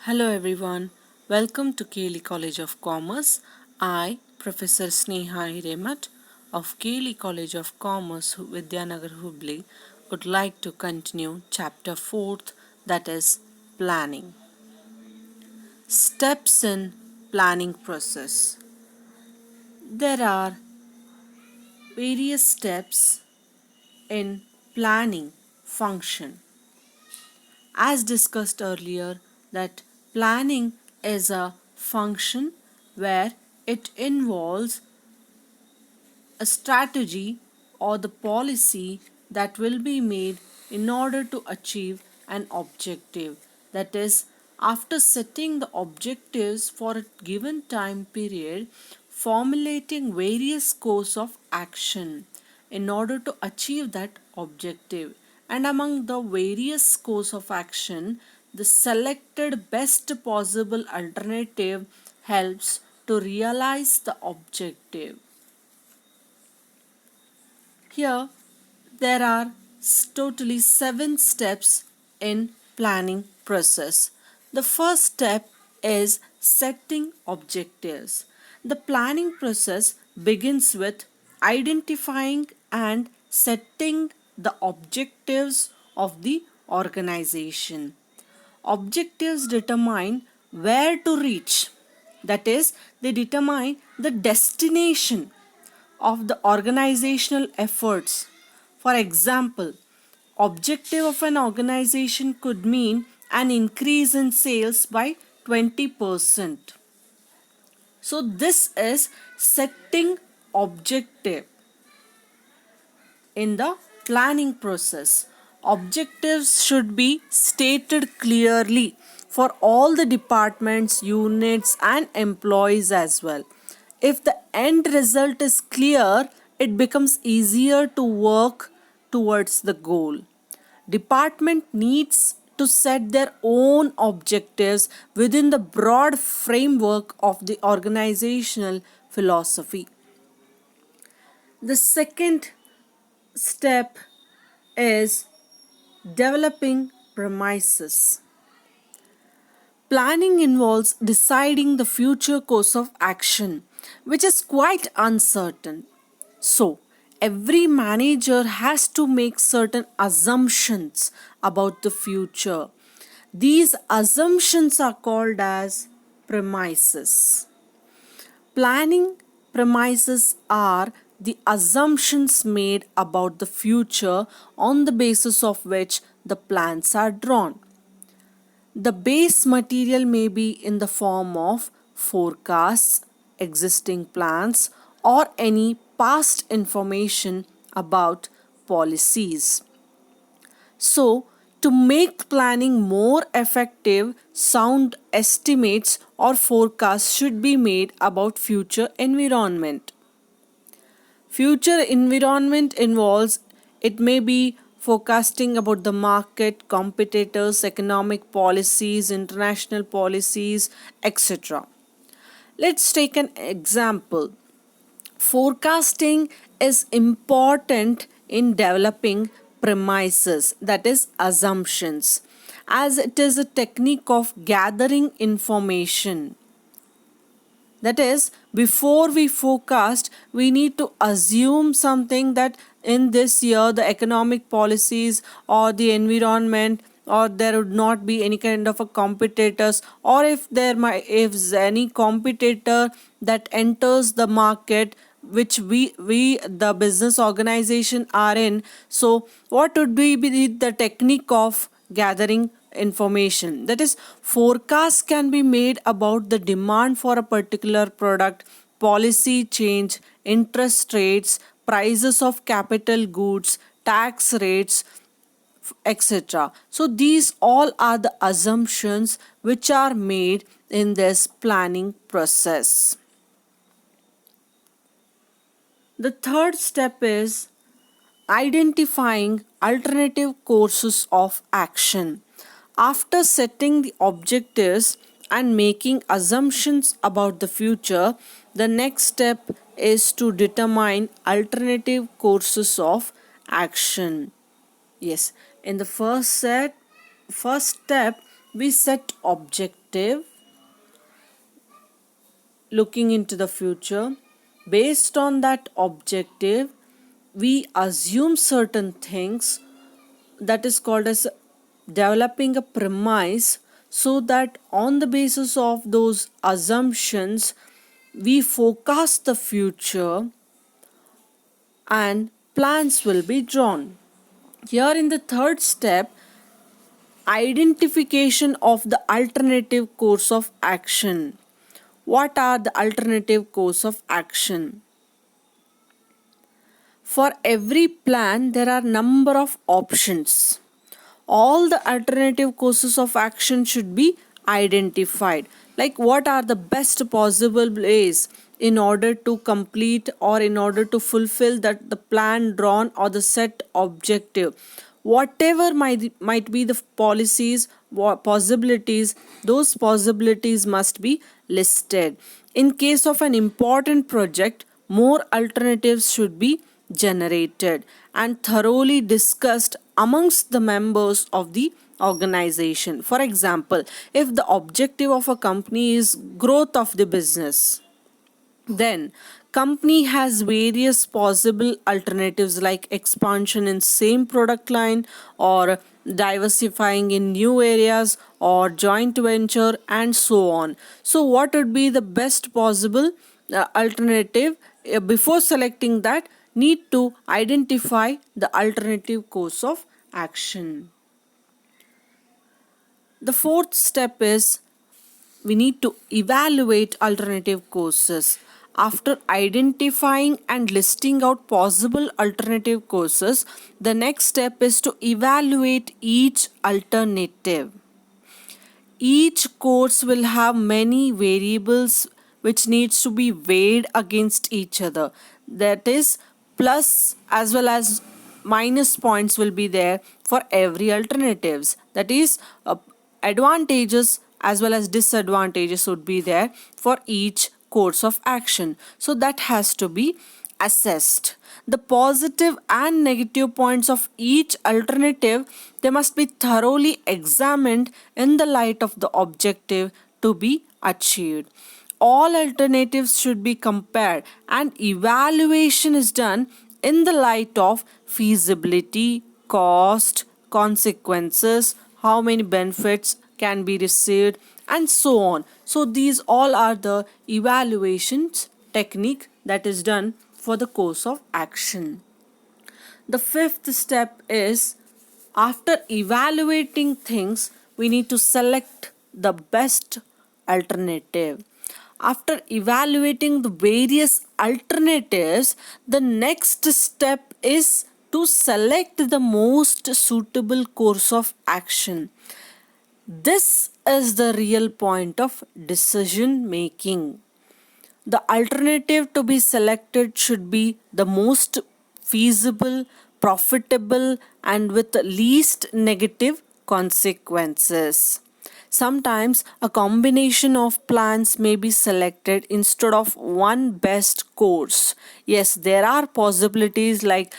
Hello everyone, welcome to Keli College of Commerce. I, Professor Sneha Hiremat of Keli College of Commerce, Vidyanagar, Hubli, would like to continue chapter 4th, that is planning. Steps in planning process. There are various steps in planning function. As discussed earlier, that planning is a function where it involves a strategy or the policy that will be made in order to achieve an objective. That is, after setting the objectives for a given time period, formulating various course of action in order to achieve that objective. And among the various course of action, the selected best possible alternative helps to realize the objective. Here, there are totally 7 steps in planning process. The first step is setting objectives. The planning process begins with identifying and setting the objectives of the organization. Objectives determine where to reach. That is, they determine the destination of the organizational efforts. For example, objective of an organization could mean an increase in sales by 20%. So this is setting objective in the planning process. Objectives should be stated clearly for all the departments, units, and employees as well. If the end result is clear, it becomes easier to work towards the goal. Department needs to set their own objectives within the broad framework of the organizational philosophy. The second step is developing premises. Planning involves deciding the future course of action, which is quite uncertain. So, every manager has to make certain assumptions about the future. These assumptions are called as premises. Planning premises are the assumptions made about the future on the basis of which the plans are drawn. The base material may be in the form of forecasts, existing plans, or any past information about policies. So, to make planning more effective, sound estimates or forecasts should be made about future environment. Future environment involves, it may be forecasting about the market, competitors, economic policies, international policies, etc. Let's take an example. Forecasting is important in developing premises, that is, assumptions, as it is a technique of gathering information. That is, before we forecast, we need to assume something that in this year the economic policies or the environment or there would not be any kind of a competitors, or if any competitor that enters the market which we the business organization are in. So what would be the technique of gathering information? That is, forecasts can be made about the demand for a particular product, policy change, interest rates, prices of capital goods, tax rates, etc. So these all are the assumptions which are made in this planning process. The third step is identifying alternative courses of action. After setting the objectives and making assumptions about the future, the next step is to determine alternative courses of action. Yes, in the first step, We set objective looking into the future. Based on that objective, we assume certain things, that is called as developing a premise, so that on the basis of those assumptions we forecast the future and plans will be drawn. Here in the third step, identification of the alternative course of action. What are the alternative course of action? For every plan there are number of options. All the alternative courses of action should be identified. Like, what are the best possible ways in order to complete or in order to fulfill that the plan drawn or the set objective. Whatever might be the policies, possibilities, those possibilities must be listed. In case of an important project, more alternatives should be generated and thoroughly discussed amongst the members of the organization. For example, if the objective of a company is growth of the business, then company has various possible alternatives like expansion in same product line, or diversifying in new areas, or joint venture, and so on. So what would be the best possible alternative? Before selecting that, need to identify the alternative course of action. The fourth step is we need to evaluate alternative courses. After identifying and listing out possible alternative courses, the next step is to evaluate each alternative. Each course will have many variables which needs to be weighed against each other. That is, plus as well as minus points will be there for every alternatives. That is, advantages as well as disadvantages would be there for each course of action. So that has to be assessed. The positive and negative points of each alternative, they must be thoroughly examined in the light of the objective to be achieved. All alternatives should be compared and evaluation is done in the light of feasibility, cost, consequences, how many benefits can be received, and so on. So these all are the evaluations technique that is done for the course of action. The fifth step is, after evaluating things, we need to select the best alternative. After evaluating the various alternatives, the next step is to select the most suitable course of action. This is the real point of decision making. The alternative to be selected should be the most feasible, profitable, and with the least negative consequences. Sometimes a combination of plans may be selected instead of one best course. Yes, there are possibilities like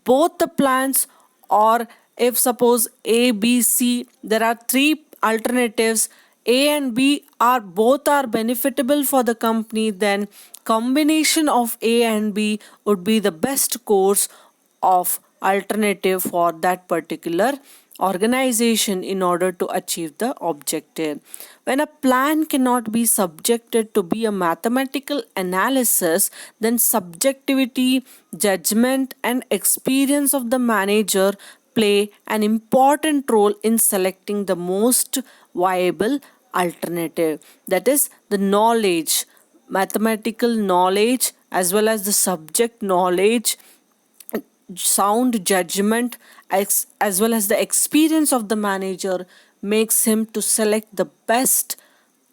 both the plans, or if suppose A, B, C, there are three alternatives, A and B are both are benefitable for the company, then combination of A and B would be the best course of alternative for that particular organization in order to achieve the objective. When a plan cannot be subjected to be a mathematical analysis, then subjectivity, judgment, and experience of the manager play an important role in selecting the most viable alternative. That is, the knowledge, mathematical knowledge, as well as the subject knowledge, sound judgment, as well as the experience of the manager makes him to select the best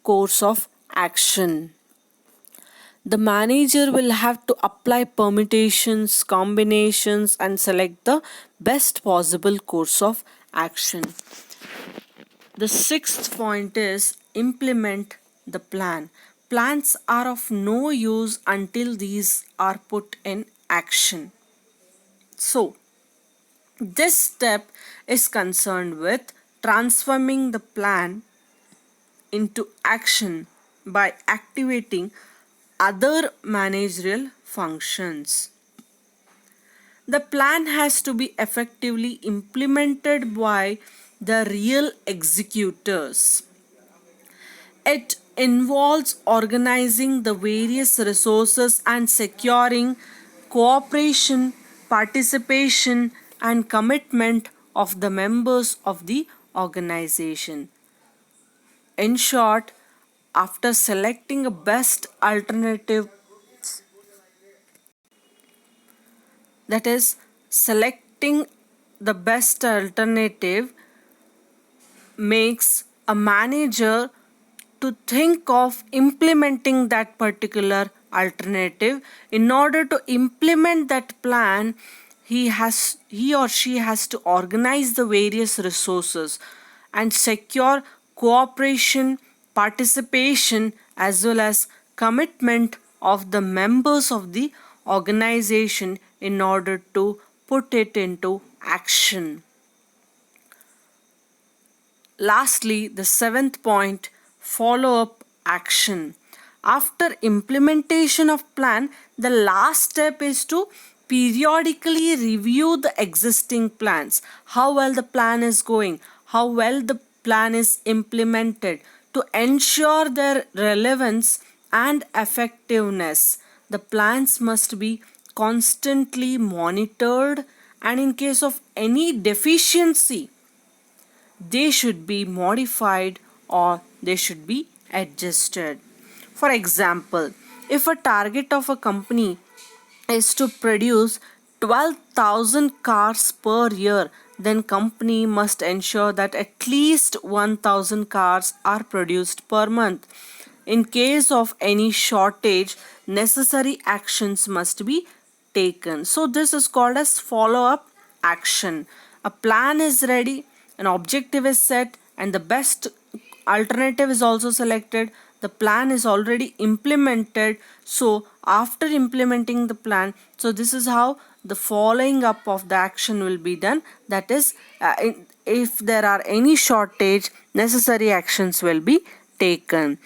course of action. The manager will have to apply permutations, combinations, and select the best possible course of action. The sixth point is implement the plan. Plans are of no use until these are put in action. So, this step is concerned with transforming the plan into action by activating other managerial functions. The plan has to be effectively implemented by the real executors. It involves organizing the various resources and securing cooperation, participation, and commitment of the members of the organization. In short, after selecting a best alternative, that is, selecting the best alternative makes a manager to think of implementing that particular alternative. In order to implement that plan, he or she has to organize the various resources and secure cooperation, participation, as well as commitment of the members of the organization in order to put it into action. Lastly, the seventh point, follow up action. After implementation of plan, the last step is to periodically review the existing plans, how well the plan is going, how well the plan is implemented, to ensure their relevance and effectiveness. The plans must be constantly monitored, and in case of any deficiency, they should be modified or they should be adjusted. For example, if a target of a company is to produce 12,000 cars per year, then company must ensure that at least 1,000 cars are produced per month. In case of any shortage, necessary actions must be taken. So this is called as follow up action. A plan is ready, an objective is set, and the best alternative is also selected. The plan is already implemented. So after implementing the plan, so this is how the following up of the action will be done. That is, if there are any shortage, necessary actions will be taken,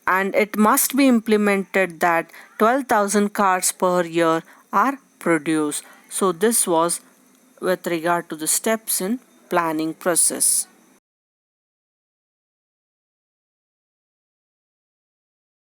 and it must be implemented that 12,000 cars per year are produced. So this was with regard to the steps in planning process.